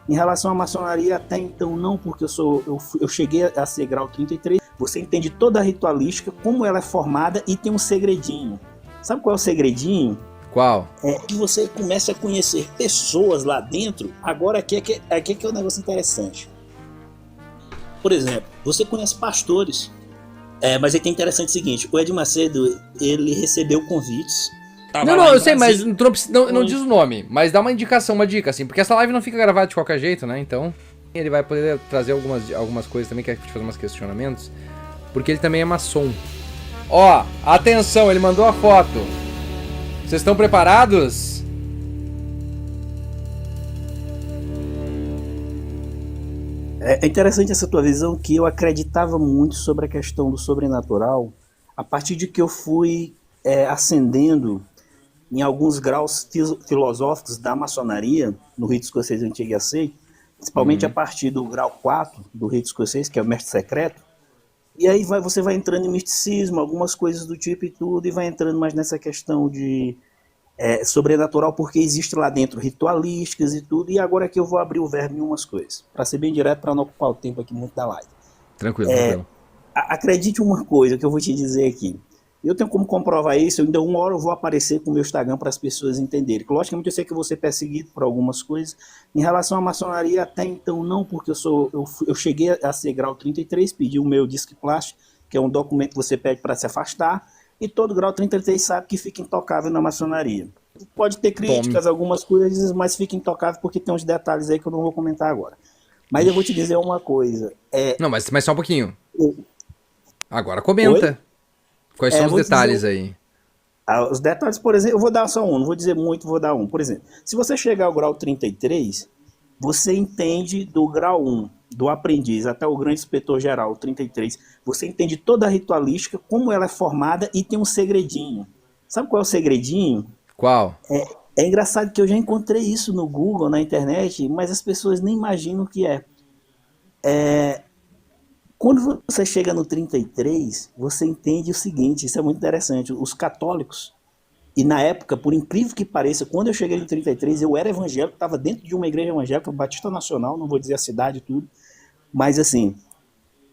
Em relação à maçonaria, até então não, porque eu cheguei a ser grau 33. Você entende toda a ritualística, como ela é formada e tem um segredinho. Sabe qual é o segredinho? Qual? É que você começa a conhecer pessoas lá dentro. Agora aqui é que é um negócio interessante. Por exemplo, você conhece pastores. Mas é interessante o seguinte, o Ed Macedo, ele recebeu convites. Tava Não, lá em eu sei, mas Brasília. não diz o nome. Mas dá uma indicação, uma dica, assim. Porque essa live não fica gravada de qualquer jeito, né? Então, ele vai poder trazer algumas coisas também, quer te fazer uns questionamentos. Porque ele também é maçom. Ó, atenção, ele mandou a foto. Vocês estão preparados? É interessante essa tua visão, que eu acreditava muito sobre a questão do sobrenatural a partir de que eu fui ascendendo em alguns graus filosóficos da maçonaria, no rito escocês antigo e aceito, principalmente a partir do grau 4 do rito escocês, que é o mestre secreto. E aí você vai entrando em misticismo, algumas coisas do tipo e tudo, e vai entrando mais nessa questão de sobrenatural, porque existe lá dentro ritualísticas e tudo. E agora aqui eu vou abrir o verbo em umas coisas, para ser bem direto, para não ocupar o tempo aqui muito da live. Tranquilo, tranquilo. Acredite uma coisa que eu vou te dizer aqui. Eu tenho como comprovar isso, ainda uma hora eu vou aparecer com o meu Instagram para as pessoas entenderem. Logicamente eu sei que eu vou ser perseguido por algumas coisas. Em relação à maçonaria, até então não, porque eu cheguei a ser grau 33, pedi o meu disque plástico, que é um documento que você pede para se afastar, e todo grau 33 sabe que fica intocável na maçonaria. Pode ter críticas, algumas coisas, mas fica intocável porque tem uns detalhes aí que eu não vou comentar agora. Mas eu vou te dizer uma coisa. Não, mas só um pouquinho. Eu, Agora comenta. Oi? Quais são os Vou detalhes dizer, aí? os detalhes, por exemplo, eu vou dar só um, não vou dizer muito, vou dar um. Por exemplo, se você chegar ao grau 33, você entende do grau 1, do aprendiz até o grande inspetor geral, 33, você entende toda a ritualística, como ela é formada e tem um segredinho. Sabe qual é o segredinho? Qual? É engraçado que eu já encontrei isso no Google, na internet, mas as pessoas nem imaginam o que é. Quando você chega no 33, você entende o seguinte, isso é muito interessante, os católicos, e na época, por incrível que pareça, quando eu cheguei no 33, eu era evangélico, estava dentro de uma igreja evangélica, Batista Nacional, não vou dizer a cidade e tudo, mas assim,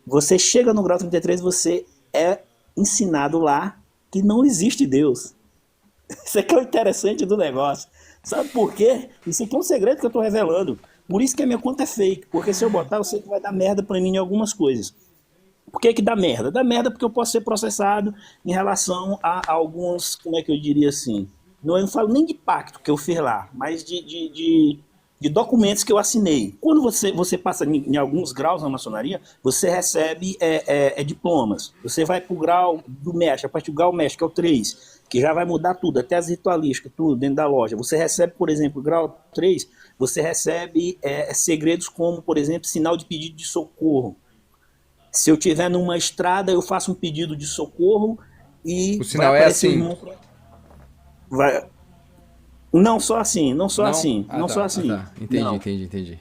você chega no grau 33, você é ensinado lá que não existe Deus. Isso aqui é o interessante do negócio. Sabe por quê? Isso aqui é um segredo que eu estou revelando. Por isso que a minha conta é fake, porque se eu botar, eu sei que vai dar merda para mim em algumas coisas. Por que que dá merda? Dá merda porque eu posso ser processado em relação a alguns, como é que eu diria assim, não, eu não falo nem de pacto que eu fiz lá, mas de documentos que eu assinei. Quando você passa em alguns graus na maçonaria, você recebe diplomas. Você vai para o grau do mestre, a partir do grau mestre, que é o 3, que já vai mudar tudo, até as ritualísticas, tudo dentro da loja. Você recebe, por exemplo, o grau 3, você recebe segredos como, por exemplo, sinal de pedido de socorro. Se eu estiver numa estrada, eu faço um pedido de socorro O e vai sinal é aparecer um assim. irmão. Vai... Não só assim, não só Não? assim, não só assim. Entendi, Não. entendi, entendi.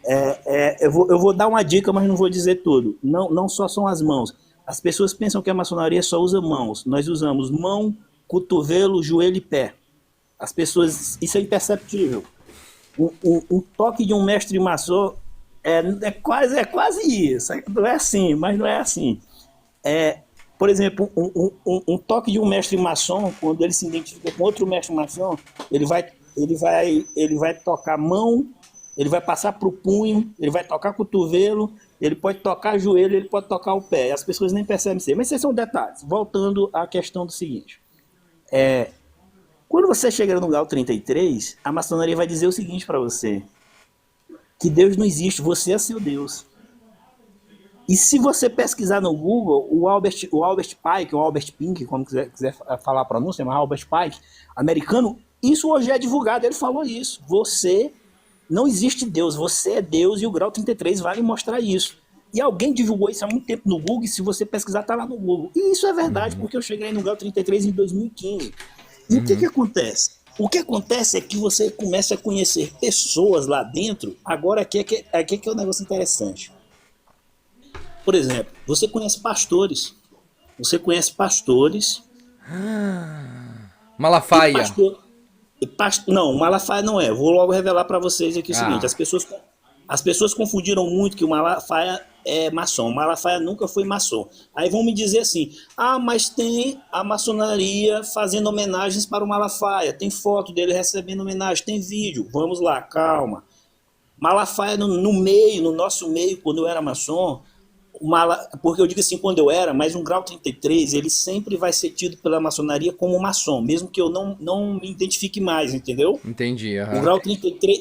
Eu vou dar uma dica, mas não vou dizer tudo. Não, não só são as mãos. As pessoas pensam que a maçonaria só usa mãos. Nós usamos mão, cotovelo, joelho e pé. As pessoas, isso é imperceptível. Um toque de um mestre maçom é quase isso. Não é assim, mas não é assim. Por exemplo, um toque de um mestre maçom, quando ele se identifica com outro mestre maçom, ele vai tocar a mão, ele vai passar para o punho, ele vai tocar cotovelo, ele pode tocar joelho, ele pode tocar o pé. As pessoas nem percebem isso. Mas esses são detalhes. Voltando à questão do seguinte. Quando você chega no grau 33, a maçonaria vai dizer o seguinte para você, que Deus não existe, você é seu Deus. E se você pesquisar no Google, o Albert Pike, ou Albert Pink, como quiser falar a pronúncia, mas Albert Pike, americano, isso hoje é divulgado, ele falou isso. Você não existe Deus, você é Deus e o grau 33 vai lhe mostrar isso. E alguém divulgou isso há muito tempo no Google, e se você pesquisar, tá lá no Google. E isso é verdade, porque eu cheguei no grau 33 em 2015. E o que acontece? O que acontece é que você começa a conhecer pessoas lá dentro. Agora aqui é que é um negócio interessante. Por exemplo, você conhece pastores. Você conhece pastores. E Malafaia. pastor. Não, Malafaia não é. Vou logo revelar para vocês aqui o seguinte: as pessoas As pessoas confundiram muito que o Malafaia é maçom. O Malafaia nunca foi maçom. Aí vão me dizer assim, mas tem a maçonaria fazendo homenagens para o Malafaia, tem foto dele recebendo homenagem, tem vídeo. Vamos lá, calma. Malafaia no meio, no nosso meio, quando eu era maçom, porque eu digo assim, quando eu era, mas um grau 33, ele sempre vai ser tido pela maçonaria como maçom, mesmo que eu não me identifique mais, entendeu? Entendi,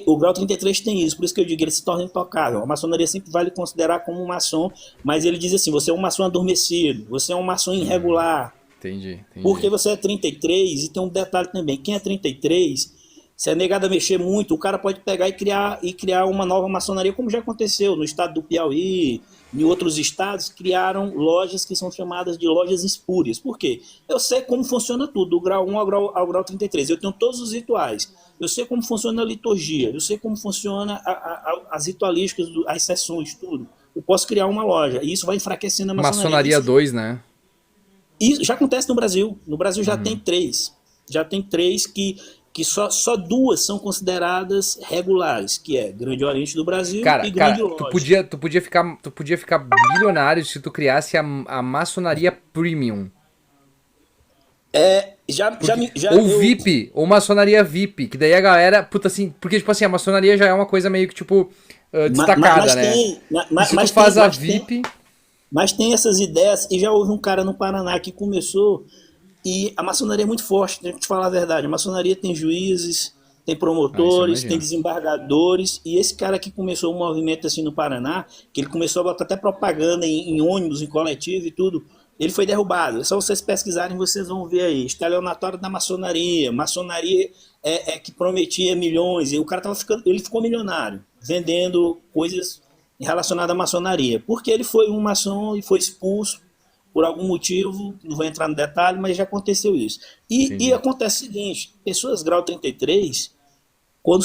O grau 33 tem isso, por isso que eu digo, ele se torna intocável. A maçonaria sempre vai lhe considerar como um maçom, mas ele diz assim, você é um maçom adormecido, você é um maçom irregular. Entendi. Porque você é 33, e tem um detalhe também, quem é 33, se é negado a mexer muito, o cara pode pegar e criar uma nova maçonaria, como já aconteceu no estado do Piauí, em outros estados, criaram lojas que são chamadas de lojas espúrias. Por quê? Eu sei como funciona tudo, do grau 1 ao grau 33. Eu tenho todos os rituais. Eu sei como funciona a liturgia. Eu sei como funciona as ritualísticas, as sessões, tudo. Eu posso criar uma loja. E isso vai enfraquecendo a maçonaria. Maçonaria 2, né? Isso já acontece no Brasil. No Brasil já tem 3. Já tem 3 que só 2 são consideradas regulares, que é Grande Oriente do Brasil e Grande Lodge. Tu podia ficar bilionário se tu criasse a maçonaria premium. VIP, ou maçonaria VIP, que daí a galera, assim, porque tipo assim, a maçonaria já é uma coisa meio que tipo destacada, né? Se tu faz a VIP... Mas tem essas ideias, e já houve um cara no Paraná que começou... E a maçonaria é muito forte, tenho que te falar a verdade. A maçonaria tem juízes, tem promotores, tem desembargadores. E esse cara que começou um movimento assim no Paraná, que ele começou a botar até propaganda em ônibus, em coletivo e tudo, ele foi derrubado. É só vocês pesquisarem, vocês vão ver aí. Estelionatório da maçonaria. Maçonaria que prometia milhões. E o cara ele ficou milionário, vendendo coisas relacionadas à maçonaria. Porque ele foi um maçom e foi expulso por algum motivo, não vou entrar no detalhe, mas já aconteceu isso. E acontece o seguinte, pessoas grau 33, quando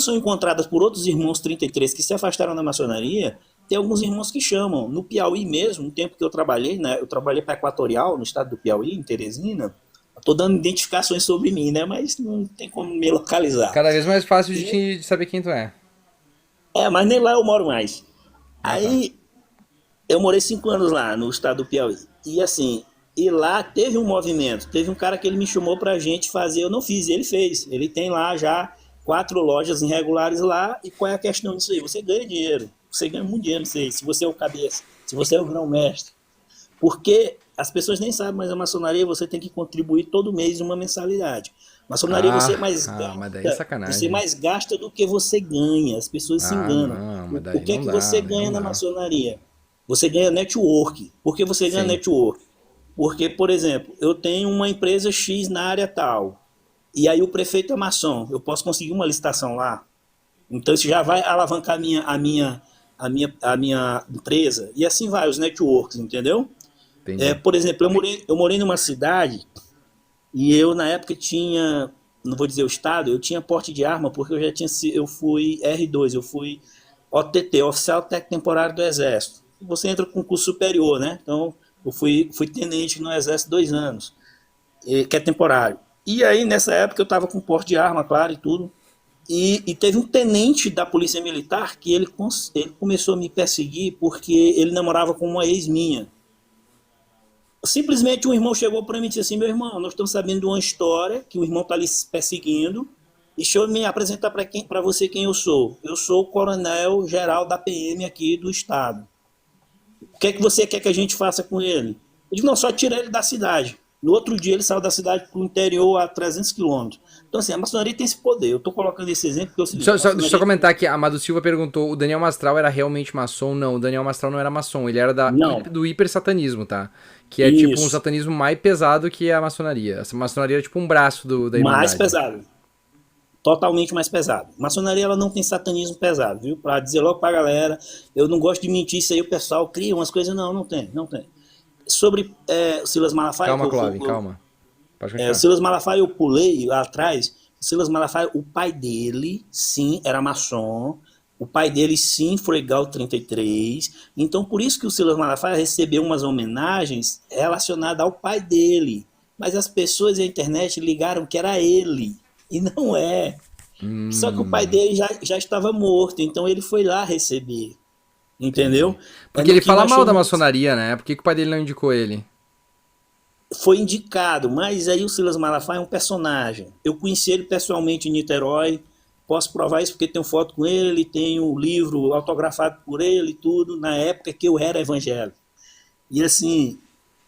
são encontradas por outros irmãos 33 que se afastaram da maçonaria, tem alguns irmãos que chamam. No Piauí mesmo, no tempo que eu trabalhei, né, eu trabalhei para Equatorial, no estado do Piauí, em Teresina, estou dando identificações sobre mim, né, mas não tem como me localizar. Cada vez mais fácil de saber quem tu é. Mas nem lá eu moro mais. Aí... Eu morei 5 anos lá no estado do Piauí. E assim, lá teve um movimento, teve um cara que ele me chamou pra gente fazer, eu não fiz, ele fez. Ele tem lá já 4 lojas irregulares lá, e qual é a questão disso aí? Você ganha dinheiro, você ganha muito dinheiro nisso aí, se você é o cabeça, se você é o grão-mestre. Porque as pessoas nem sabem, mas a maçonaria você tem que contribuir todo mês uma mensalidade. Maçonaria você mais gasta, mas daí é sacanagem. Você mais gasta do que você ganha, as pessoas se enganam. O que você ganha na maçonaria? Você ganha network. Por que você ganha network? Porque, por exemplo, eu tenho uma empresa X na área tal, e aí o prefeito é maçom, eu posso conseguir uma licitação lá? Então isso já vai alavancar a minha empresa, e assim vai, os networks, entendeu? Por exemplo, eu morei numa cidade, e eu na época tinha, não vou dizer o estado, eu tinha porte de arma, porque eu fui R2, eu fui OTT, Oficial Técnico Temporário do Exército. Você entra com curso superior, né? Então, eu fui tenente no Exército 2 anos, que é temporário. E aí, nessa época, eu estava com porte de arma, claro, e tudo. E teve um tenente da Polícia Militar que ele começou a me perseguir porque ele namorava com uma ex minha. Simplesmente um irmão chegou para mim e disse assim, meu irmão, nós estamos sabendo de uma história que o irmão está lhe perseguindo, e deixa eu me apresentar para você quem eu sou. Eu sou o coronel-geral da PM aqui do estado. O que é que você quer que a gente faça com ele? Eu digo, não, só tira ele da cidade. No outro dia ele saiu da cidade para o interior a 300 quilômetros. Então assim, a maçonaria tem esse poder. Eu estou colocando esse exemplo porque é o seguinte... Deixa eu só comentar aqui, a Amado Silva perguntou, o Daniel Mastral era realmente maçom? Não, o Daniel Mastral não era maçom, ele era do hipersatanismo, tá? Que é tipo um satanismo mais pesado que a maçonaria. Essa maçonaria é tipo um braço da Irmandade. Mais pesado. Totalmente mais pesado. Maçonaria ela não tem satanismo pesado, viu? Para dizer logo pra galera, eu não gosto de mentir, isso aí o pessoal cria umas coisas, não tem. Sobre o Silas Malafaia... Calma, Clóvis, calma. Pode continuar. O Silas Malafaia eu pulei lá atrás, o Silas Malafaia, o pai dele, sim, era maçom, o pai dele, sim, foi grau 33, então por isso que o Silas Malafaia recebeu umas homenagens relacionadas ao pai dele, mas as pessoas e a internet ligaram que era ele. E não é. Só que o pai dele já estava morto, então ele foi lá receber, entendeu? Porque ele No que fala nós mal da chamamos- maçonaria, né? Por que que o pai dele não indicou ele? Foi indicado, mas aí o Silas Malafaia é um personagem. Eu conheci ele pessoalmente em Niterói, posso provar isso porque tenho foto com ele, tenho livro autografado por ele e tudo, na época que eu era evangélico. E assim,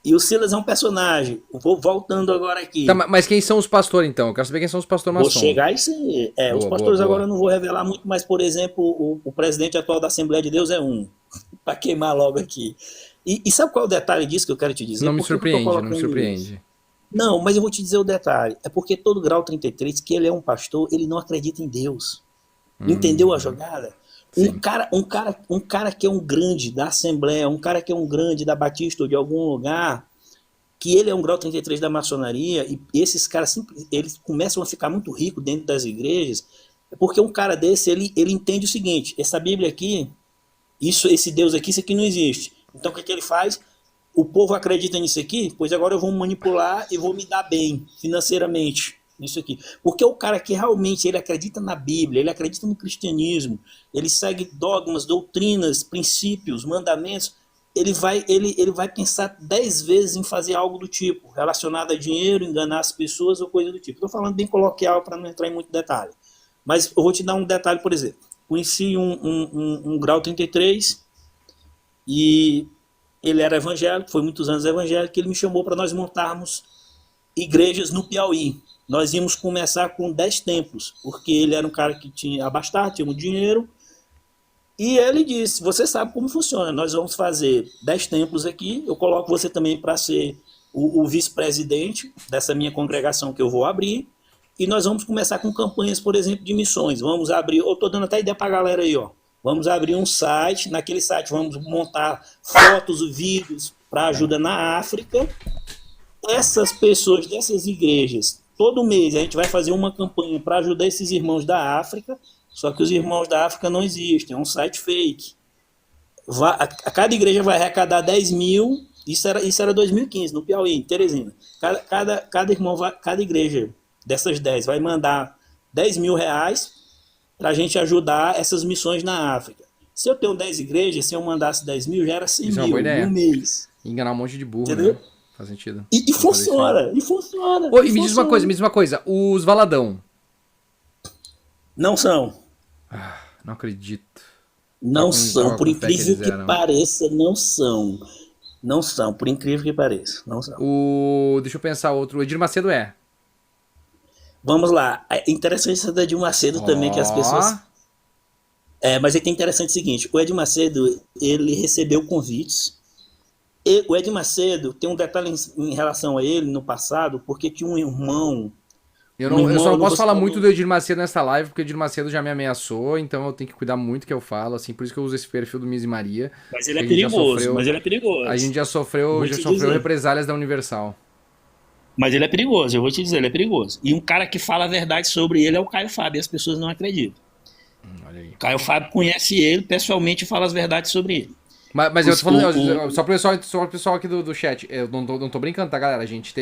e o Silas é um personagem. Vou voltando agora Tá, aqui. mas quem são os pastores, então? Eu quero saber quem são os pastores Vou maçom. chegar a isso aí. Os Boa, boa, pastores agora boa. eu não vou revelar muito, mas, por exemplo, o presidente atual da Assembleia de Deus é um. Para queimar logo aqui. E sabe qual é o detalhe disso que eu quero te dizer? Não me Por que que eu tô surpreende, não me colocando isso? surpreende. Não, mas eu vou te dizer o detalhe. É porque todo grau 33, que ele é um pastor, ele não acredita em Deus. Entendeu a jogada? Sim. Um cara que é um grande da Assembleia, um cara que é um grande da Batista ou de algum lugar, que ele é um grau 33 da maçonaria, e esses caras eles começam a ficar muito ricos dentro das igrejas, é porque um cara desse, ele entende o seguinte, essa Bíblia aqui, esse Deus aqui, isso aqui não existe. Então o que ele faz? O povo acredita nisso aqui, pois agora eu vou manipular e vou me dar bem financeiramente nisso aqui. Porque o cara que realmente ele acredita na Bíblia, ele acredita no cristianismo, ele segue dogmas, doutrinas, princípios, mandamentos, ele vai pensar 10 vezes em fazer algo do tipo, relacionado a dinheiro, enganar as pessoas ou coisa do tipo. Estou falando bem coloquial para não entrar em muito detalhe. Mas eu vou te dar um detalhe, por exemplo. Conheci um grau 33 e ele era evangélico, foi muitos anos evangélico, ele me chamou para nós montarmos igrejas no Piauí. Nós íamos começar com 10 templos, porque ele era um cara que tinha abastado, tinha muito dinheiro, e ele disse, você sabe como funciona, nós vamos fazer 10 templos aqui, eu coloco você também para ser o vice-presidente dessa minha congregação que eu vou abrir, e nós vamos começar com campanhas, por exemplo, de missões. Vamos abrir, eu estou dando até ideia para a galera aí, ó. Vamos abrir um site, naquele site vamos montar fotos, vídeos para ajuda na África. Essas pessoas dessas igrejas, todo mês a gente vai fazer uma campanha para ajudar esses irmãos da África, só que os irmãos da África não existem, é um site fake. Cada igreja vai arrecadar 10 mil, isso era 2015, no Piauí, em Teresina. Cada igreja dessas 10 vai mandar 10 mil reais para a gente ajudar essas missões na África. Se eu tenho 10 igrejas, se eu mandasse 10 mil, já era 100 Isso é uma boa mil ideia. no mês. Enganar um monte de burro, Entendeu? né? Faz sentido. E Vamos fazer isso aí. funciona, e funciona. Ô, e e me diz uma funciona. coisa, me diz uma coisa. Os Valadão. Não são. Não acredito. Não Tava são. com Por fé que incrível eles que eram. pareça, não são. Não são, por incrível que pareça. Não são. Deixa eu pensar outro. O Edir Macedo é. Vamos lá. É interessante essa da Edir Macedo também, que as pessoas. Mas é que é interessante o seguinte: o Edir Macedo, ele recebeu convites. O Edir Macedo tem um detalhe em relação a ele no passado, porque tinha um irmão. Eu Um só irmão, não posso vou falar citar muito do Edir Macedo nessa live, porque o Edir Macedo já me ameaçou, então eu tenho que cuidar muito que eu falo, assim, por isso que eu uso esse perfil do Miss e Maria. Mas ele é A gente já perigoso. sofreu- Mas ele é perigoso. A gente já sofreu, Vou já te sofreu dizer. represálias da Universal. Mas ele é perigoso, eu vou te dizer, ele é perigoso. E um cara que fala a verdade sobre ele é o Caio Fábio, e as pessoas não acreditam. Olha aí. O Caio Fábio conhece ele pessoalmente e fala as verdades sobre ele. Mas eu tô falando, O- só pro pessoal aqui do chat, eu não tô brincando, tá, galera? A gente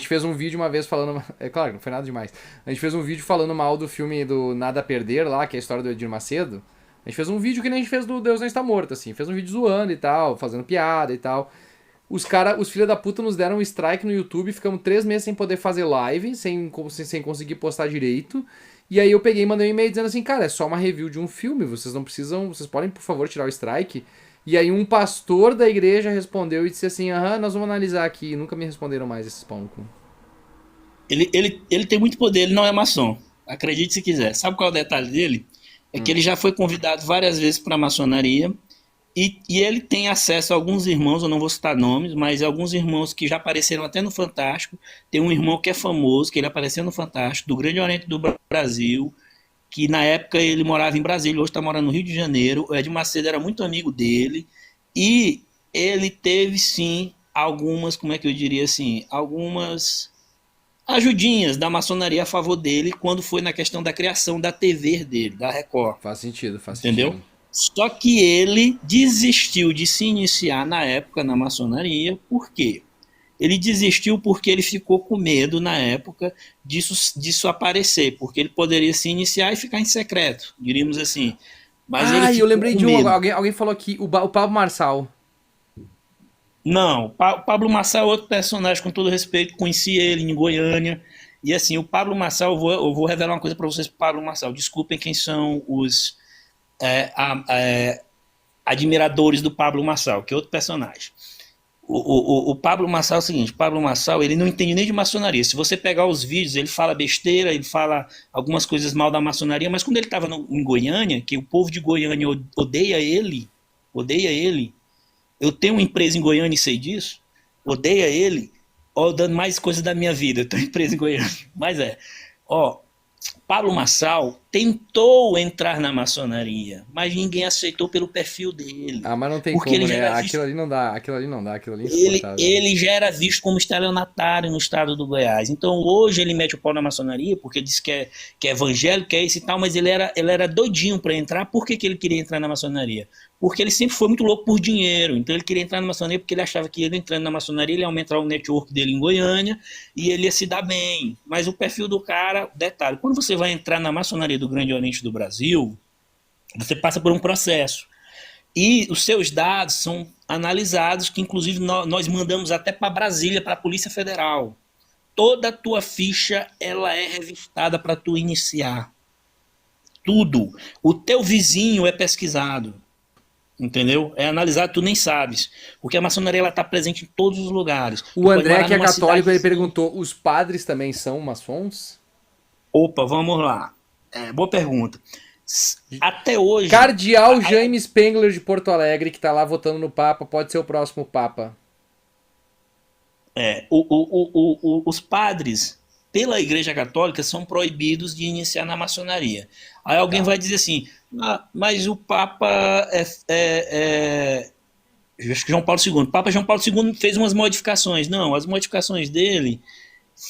fez um vídeo uma vez falando, é claro, não foi nada demais. A gente fez um vídeo falando mal do filme do Nada a Perder lá, que é a história do Edir Macedo. A gente fez um vídeo que nem a gente fez do Deus Não Está Morto, assim. Fez um vídeo zoando e tal, fazendo piada e tal. Os filha da puta nos deram um strike no YouTube, ficamos 3 meses sem poder fazer live, sem conseguir postar direito. E aí eu peguei e mandei um e-mail dizendo assim, cara, é só uma review de um filme, vocês não precisam, vocês podem, por favor, tirar o strike. E aí um pastor da igreja respondeu e disse assim, nós vamos analisar aqui. E nunca me responderam mais esses pau no cu. ele tem muito poder, ele não é maçom. Acredite se quiser. Sabe qual é o detalhe dele? É que ele já foi convidado várias vezes para a maçonaria e ele tem acesso a alguns irmãos, eu não vou citar nomes, mas alguns irmãos que já apareceram até no Fantástico. Tem um irmão que é famoso, que ele apareceu no Fantástico, do Grande Oriente do Brasil, que na época ele morava em Brasília, hoje está morando no Rio de Janeiro. O Edir Macedo era muito amigo dele e ele teve sim algumas, como é que eu diria assim, algumas ajudinhas da maçonaria a favor dele quando foi na questão da criação da TV dele, da Record. Faz sentido. Entendeu? Só que ele desistiu de se iniciar na época na maçonaria, por quê? Ele desistiu porque ele ficou com medo, na época, disso aparecer, porque ele poderia se iniciar e ficar em secreto, diríamos assim. Mas ele Ah, e eu ficou lembrei com de um. medo. Alguém falou aqui, o Pablo Marçal. Não, o Pablo Marçal é outro personagem, com todo respeito, conheci ele em Goiânia. E assim, o Pablo Marçal, eu vou revelar uma coisa para vocês, Pablo Marçal. Desculpem quem são os admiradores do Pablo Marçal, que é outro personagem. O Pablo Marçal é o seguinte, o Pablo Marçal, ele não entende nem de maçonaria. Se você pegar os vídeos, ele fala besteira, ele fala algumas coisas mal da maçonaria, mas quando ele estava em Goiânia, que o povo de Goiânia odeia ele, eu tenho uma empresa em Goiânia e sei disso, odeia ele, ó, dando mais coisas da minha vida, eu tenho uma empresa em Goiânia, mas ó, Pablo Marçal tentou entrar na maçonaria, mas ninguém aceitou pelo perfil dele. Ah, mas não tem Porque como, ele já né? era visto, Aquilo ali não dá, aquilo ali não dá, aquilo ali é ele, insuportável. ele já era visto como estelionatário no estado do Goiás. Então hoje ele mete o pau na maçonaria, porque diz que é evangélico, que é isso e tal, mas ele era doidinho para entrar. Por que ele queria entrar na maçonaria? Porque ele sempre foi muito louco por dinheiro. Então ele queria entrar na maçonaria porque ele achava que ele entrando na maçonaria ele ia aumentar o network dele em Goiânia e ele ia se dar bem. Mas o perfil do cara, detalhe, quando você vai entrar na maçonaria do Grande Oriente do Brasil, você passa por um processo. E os seus dados são analisados, que inclusive nós mandamos até para Brasília, para a Polícia Federal. Toda a tua ficha ela é revistada para tu iniciar. Tudo. O teu vizinho é pesquisado. Entendeu? É analisado, tu nem sabes. Porque a maçonaria está presente em todos os lugares. Tu O pode André, morar que é numa católico, ele cidadezinha. perguntou: os padres também são maçons? Opa, vamos lá. Boa pergunta. Até hoje, Cardeal Jaime Spengler de Porto Alegre, que tá lá votando no Papa, pode ser o próximo Papa. os padres, pela Igreja Católica, são proibidos de iniciar na maçonaria. Aí alguém Tá. vai dizer assim, mas o Papa acho que João Paulo II. O Papa João Paulo II fez umas modificações. Não, as modificações dele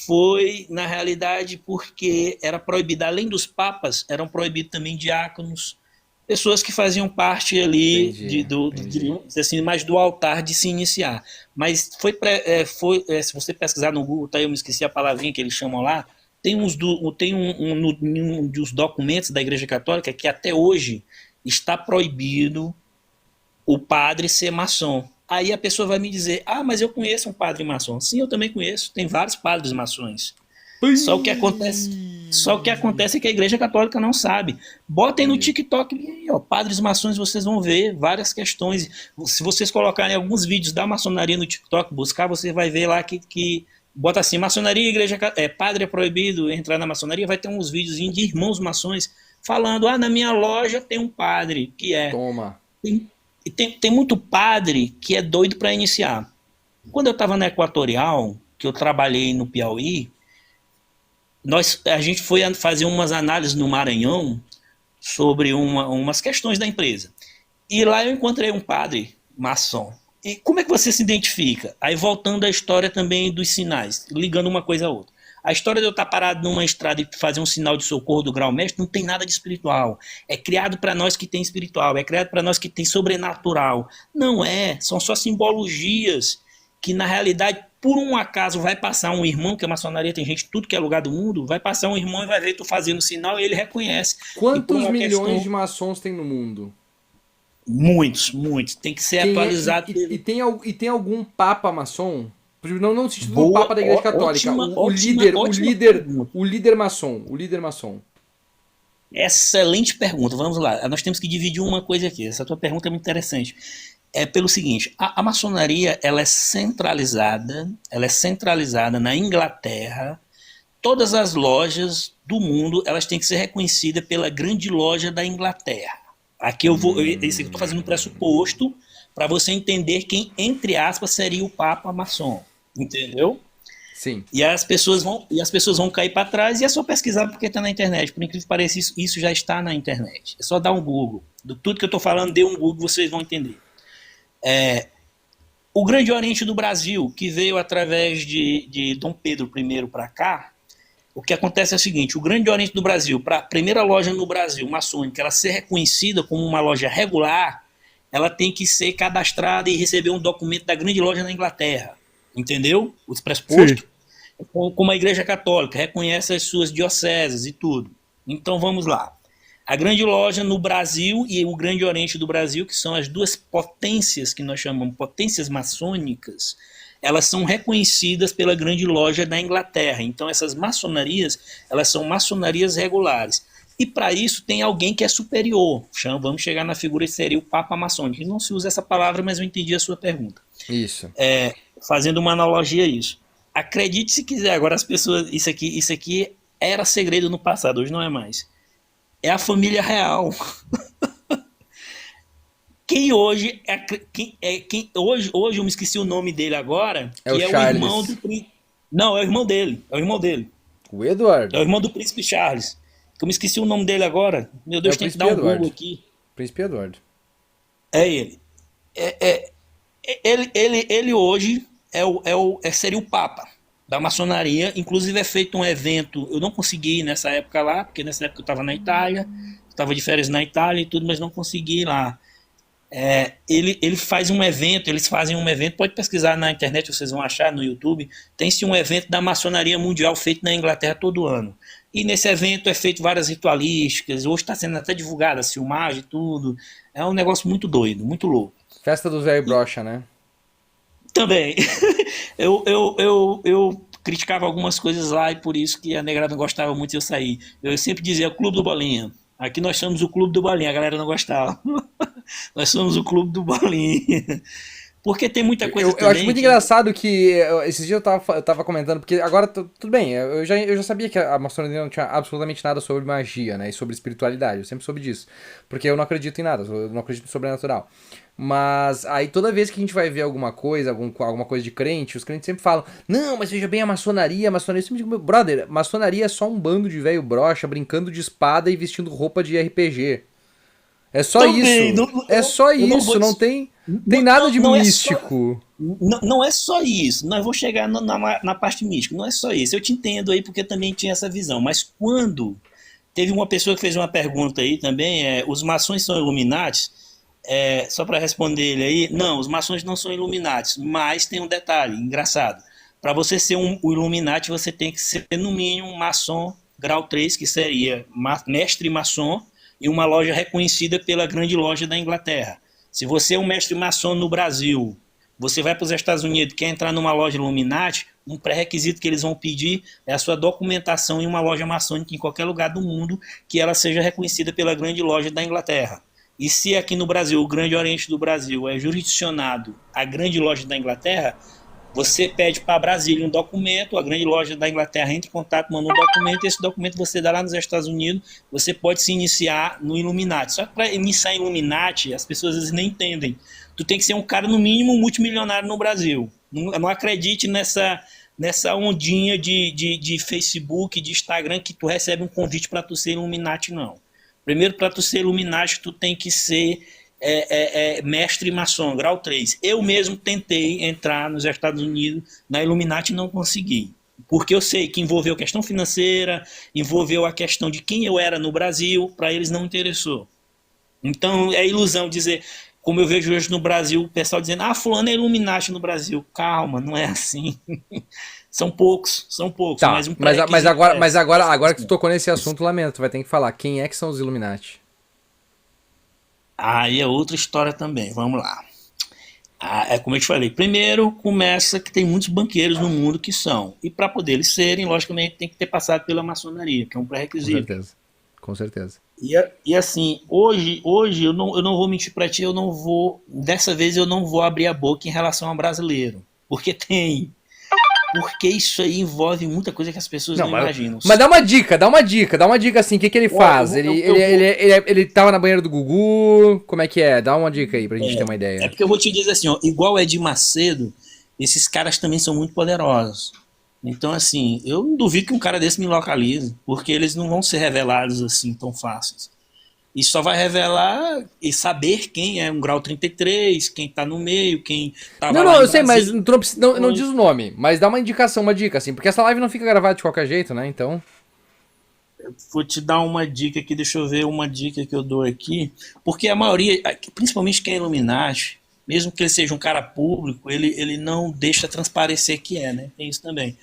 foi, na realidade, porque era proibido, além dos papas, eram proibidos também diáconos, pessoas que faziam parte ali Entendi, entendi. assim, mais do altar de se iniciar. Mas se você pesquisar no Google, tá, eu me esqueci a palavrinha que eles chamam lá, tem um dos documentos da Igreja Católica que até hoje está proibido o padre ser maçom. Aí a pessoa vai me dizer, mas eu conheço um padre maçom. Sim, eu também conheço, tem vários padres maçons. Só o que acontece é que a Igreja Católica não sabe. Botem no Entendi. TikTok, padres maçons, vocês vão ver várias questões. Se vocês colocarem alguns vídeos da maçonaria no TikTok, buscar, você vai ver lá que bota assim, maçonaria, igreja, padre é proibido entrar na maçonaria, vai ter uns vídeos de irmãos maçons falando, na minha loja tem um padre que Toma. tem muito padre que é doido para iniciar. Quando eu estava na Equatorial, que eu trabalhei no Piauí, a gente foi fazer umas análises no Maranhão sobre umas questões da empresa. E lá eu encontrei um padre maçom. E como é que você se identifica? Aí voltando à história também dos sinais, ligando uma coisa a outra. A história de eu estar parado numa estrada e fazer um sinal de socorro do grau-mestre não tem nada de espiritual. É criado para nós que tem espiritual, é criado para nós que tem sobrenatural. Não é, são só simbologias que na realidade, por um acaso, vai passar um irmão, que a maçonaria tem gente tudo que é lugar do mundo, vai passar um irmão e vai ver tu fazendo sinal e ele reconhece. Quantos milhões de maçons tem no mundo? Muitos. Tem que ser atualizado. E tem algum papa maçom? Não no sentido do papa da Igreja Católica. O líder maçom. Excelente pergunta. Vamos lá. Nós temos que dividir uma coisa aqui. Essa tua pergunta é muito interessante. É pelo seguinte, a maçonaria ela é centralizada na Inglaterra. Todas as lojas do mundo elas têm que ser reconhecidas pela grande loja da Inglaterra. Aqui eu estou fazendo um pressuposto para você entender quem, entre aspas, seria o Papa maçom. Entendeu? Sim. E as pessoas vão cair para trás e é só pesquisar porque está na internet. Por incrível que pareça, isso já está na internet. É só dar um Google. Tudo que eu estou falando, dê um Google, vocês vão entender. O Grande Oriente do Brasil, que veio através de Dom Pedro I para cá, o que acontece é o seguinte, o Grande Oriente do Brasil, para a primeira loja no Brasil, maçônica, ela ser reconhecida como uma loja regular, ela tem que ser cadastrada e receber um documento da grande loja na Inglaterra. entendeu? O Sim. pressuposto. Como a Igreja Católica reconhece as suas dioceses e tudo. Então vamos lá. A grande loja no Brasil e o Grande Oriente do Brasil, que são as duas potências que nós chamamos potências maçônicas, elas são reconhecidas pela grande loja da Inglaterra. Então essas maçonarias, elas são maçonarias regulares. E para isso tem alguém que é superior. Vamos chegar na figura que seria o Papa Maçônico. Não se usa essa palavra, mas eu entendi a sua pergunta. Isso. Fazendo uma analogia a isso. Acredite se quiser, agora as pessoas. Isso aqui era segredo no passado, hoje não é mais. É a família real. Quem hoje hoje eu me esqueci o nome dele agora, É que o é Charles. o irmão do príncipe. Não, é o irmão dele. É o irmão dele. O Edward? É o irmão do príncipe Charles. Eu me esqueci o nome dele agora. Meu É Deus, o tem que príncipe dar um Edward. Google aqui. Príncipe Edward. É ele. Ele hoje seria o Papa da maçonaria. Inclusive é feito um evento. Eu não consegui ir nessa época lá, porque nessa época eu estava na Itália, estava de férias na Itália e tudo, mas não consegui ir lá. Ele faz um evento, eles fazem um evento, pode pesquisar na internet, vocês vão achar no YouTube, tem-se um evento da maçonaria mundial feito na Inglaterra todo ano. E nesse evento é feito várias ritualísticas, hoje está sendo até divulgada a filmagem e tudo. É um negócio muito doido, muito louco. Festa do Zé Brocha, né? Também, eu criticava algumas coisas lá e por isso que a negrada não gostava muito de eu sair. Eu sempre dizia, Clube do Bolinha. Aqui nós somos o Clube do Bolinha, a galera não gostava. Nós somos o Clube do Bolinha. Porque tem muita coisa também. Eu acho muito engraçado que esses dias eu tava comentando, porque agora tudo bem, eu já sabia que a maçonaria não tinha absolutamente nada sobre magia, né? E sobre espiritualidade, eu sempre soube disso. Porque eu não acredito em nada, eu não acredito no sobrenatural. Mas aí toda vez que a gente vai ver alguma coisa, alguma coisa de crente, os crentes sempre falam, não, mas veja bem a maçonaria. Eu sempre digo, brother, maçonaria é só um bando de velho broxa brincando de espada e vestindo roupa de RPG. É só Também, isso. É só isso, não tem nada de místico. Não é só isso. Nós vamos chegar na parte mística. Não é só isso. Eu te entendo aí porque eu também tinha essa visão. Mas quando teve uma pessoa que fez uma pergunta aí também, os maçons são Illuminatis? Só para responder ele aí, não, os maçons não são Illuminatis, mas tem um detalhe engraçado. Para você ser um Illuminati, você tem que ser no mínimo um maçom grau 3, que seria mestre maçom, e uma loja reconhecida pela grande loja da Inglaterra. Se você é um mestre maçom no Brasil, você vai para os Estados Unidos e quer entrar numa loja Illuminati, um pré-requisito que eles vão pedir é a sua documentação em uma loja maçônica em qualquer lugar do mundo, que ela seja reconhecida pela grande loja da Inglaterra. E se aqui no Brasil, o Grande Oriente do Brasil é jurisdicionado à grande loja da Inglaterra, você pede para Brasília um documento, a grande loja da Inglaterra entra em contato, manda um documento, e esse documento você dá lá nos Estados Unidos, você pode se iniciar no Illuminati. Só que para iniciar em Illuminati, as pessoas às vezes nem entendem. Tu tem que ser um cara, no mínimo, multimilionário no Brasil. Não acredite nessa ondinha de Facebook, de Instagram, que tu recebe um convite para tu ser Illuminati, não. Primeiro, para tu ser Illuminati, tu tem que ser mestre maçom, grau 3. Eu mesmo tentei entrar nos Estados Unidos na Illuminati e não consegui. Porque eu sei que envolveu a questão financeira, envolveu a questão de quem eu era no Brasil, para eles não interessou. Então é ilusão dizer, como eu vejo hoje no Brasil, o pessoal dizendo, fulano é Illuminati no Brasil. Calma, não é assim. São poucos. Tá, mas agora que tu tocou nesse assunto, lamento, tu vai ter que falar quem é que são os Illuminati. Aí é outra história também, vamos lá. Como eu te falei, primeiro começa que tem muitos banqueiros no mundo que são, e para poder eles serem, logicamente, tem que ter passado pela maçonaria, que é um pré-requisito. Com certeza. E assim, hoje eu não vou mentir para ti, dessa vez eu não vou abrir a boca em relação ao brasileiro, porque isso aí envolve muita coisa que as pessoas não imaginam. Mas dá uma dica assim, o que ele faz? Ele tava na banheira do Gugu, como é que é? Dá uma dica aí pra gente ter uma ideia. É porque eu vou te dizer assim, igual Edir Macedo, esses caras também são muito poderosos. Então assim, eu não duvido que um cara desse me localize, porque eles não vão ser revelados assim tão fáceis. E só vai revelar e saber quem é um grau 33, quem tá no meio, quem tava lá eu sei, mas não diz o nome. Mas dá uma indicação, uma dica, assim. Porque essa live não fica gravada de qualquer jeito, né? Então... Vou te dar uma dica aqui, deixa eu ver uma dica que eu dou aqui. Porque a maioria, principalmente quem é Illuminati, mesmo que ele seja um cara público, ele não deixa transparecer que é, né? Tem isso também.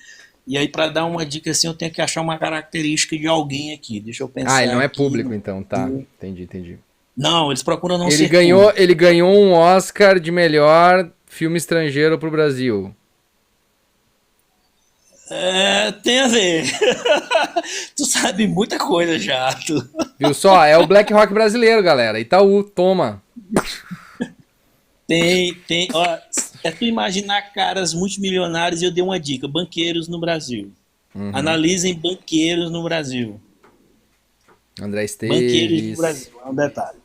E aí, para dar uma dica assim, eu tenho que achar uma característica de alguém aqui. Deixa eu Ah, ele pensar não é aqui. público então, tá. Entendi, entendi. Não, eles procuram não Ele ser ganhou, público. ele ganhou um Oscar de melhor filme estrangeiro pro Brasil. É, tem a ver. Tu sabe muita coisa já. Viu só? É o Black Rock brasileiro, galera. Itaú, toma. Tem. Ó, é tu imaginar caras multimilionários e eu dei uma dica: banqueiros no Brasil. Uhum. Analisem banqueiros no Brasil. André Banqueiros no Esteves. Brasil, é um detalhe.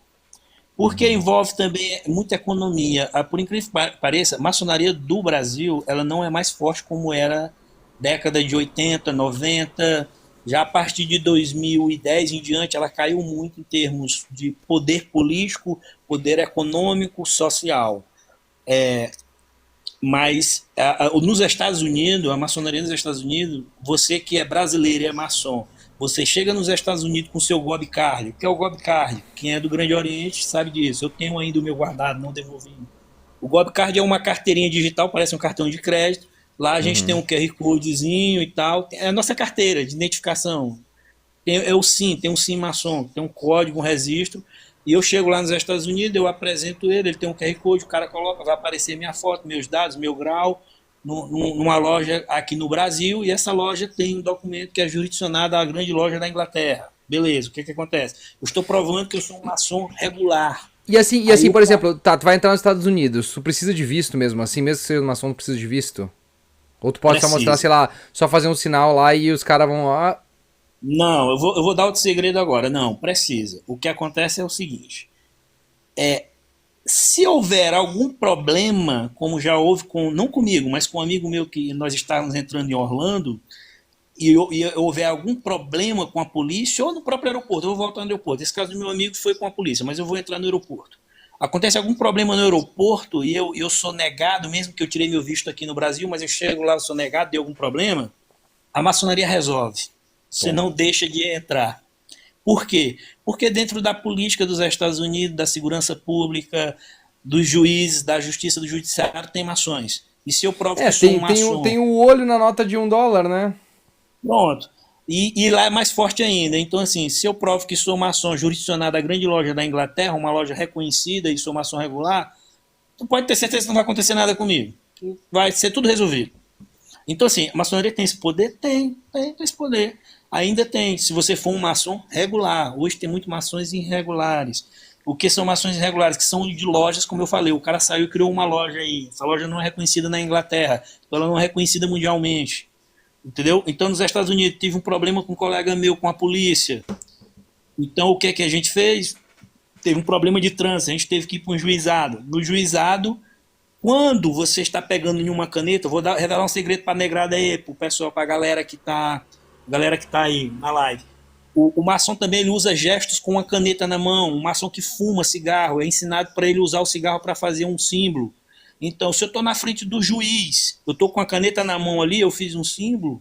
Porque envolve também muita economia. Ah, por incrível que pareça, a maçonaria do Brasil ela não é mais forte como era década de 80, 90. Já a partir de 2010 em diante, ela caiu muito em termos de poder político, poder econômico, social. Mas nos Estados Unidos, a maçonaria nos Estados Unidos, você que é brasileiro e é maçom, você chega nos Estados Unidos com o seu Gob Card. O que é o Gob Card? Quem é do Grande Oriente sabe disso. Eu tenho ainda o meu guardado, não devolvi. O Gob Card é uma carteirinha digital, parece um cartão de crédito. Lá a gente tem Uhum. um QR Codezinho e tal. É a nossa carteira de identificação. É o SIM, tem um SIM maçom, tem um código, um registro. E eu chego lá nos Estados Unidos, eu apresento ele tem um QR Code, o cara coloca, vai aparecer minha foto, meus dados, meu grau, numa loja aqui no Brasil, e essa loja tem um documento que é jurisdicionado à grande loja da Inglaterra. Beleza, o que acontece? Eu estou provando que eu sou um maçom regular. E Aí assim, o por cara. exemplo, tá, tu vai entrar nos Estados Unidos, tu precisa de visto mesmo, assim, mesmo que seja uma ação, tu precisa de visto? Ou tu pode só mostrar, sei Precisa. lá, só fazer um sinal lá e os caras vão lá. Não, eu vou dar outro segredo agora. Não, precisa. O que acontece é o seguinte: se houver algum problema, como já houve com, não comigo, mas com um amigo meu que nós estávamos entrando em Orlando, e houver algum problema com a polícia, ou no próprio aeroporto, eu vou voltar no aeroporto. Esse caso do meu amigo foi com a polícia, mas eu vou entrar no aeroporto. Acontece algum problema no aeroporto e eu sou negado, mesmo que eu tirei meu visto aqui no Brasil, mas eu chego lá, eu sou negado, deu algum problema, a maçonaria resolve. Você Toma. não deixa de entrar. Por quê? Porque dentro da política dos Estados Unidos, da segurança pública, dos juízes, da justiça, do judiciário, tem maçons. E se eu provo É, que sou um tem maçom, o olho na nota de $1, né? pronto. E lá é mais forte ainda. Então, assim, se eu provo que sou maçom jurisdicionado à grande loja da Inglaterra, uma loja reconhecida e sou maçom regular, tu pode ter certeza que não vai acontecer nada comigo. Vai ser tudo resolvido. Então, assim, a maçonaria tem esse poder? Tem esse poder. Ainda tem, se você for um maçom regular. Hoje tem muito maçons irregulares. O que são maçons irregulares? Que são de lojas, como eu falei. O cara saiu e criou uma loja aí. Essa loja não é reconhecida na Inglaterra. Ela não é reconhecida mundialmente. Entendeu? Então, nos Estados Unidos, tive um problema com um colega meu, com a polícia. Então, o que é que a gente fez? Teve um problema de trânsito. A gente teve que ir para um juizado. No juizado, quando você está pegando em uma caneta, eu vou revelar um segredo para a negrada aí, para o pessoal, para galera que tá aí na live. O maçom também ele usa gestos com a caneta na mão. Um maçom que fuma cigarro é ensinado para ele usar o cigarro para fazer um símbolo. Então, se eu estou na frente do juiz, eu estou com a caneta na mão ali, eu fiz um símbolo,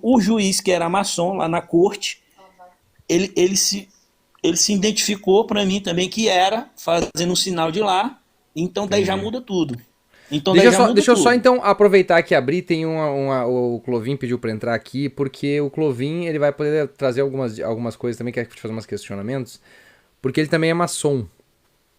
o juiz que era maçom lá na corte, ele se identificou para mim também que era fazendo um sinal de lá, então daí já Entendi. muda tudo. Então daí já muda Deixa eu só tudo. então aproveitar que abrir, tem o Clovin pediu pra entrar aqui, porque o Clovin ele vai poder trazer algumas coisas também, quer te fazer umas questionamentos, porque ele também é maçom.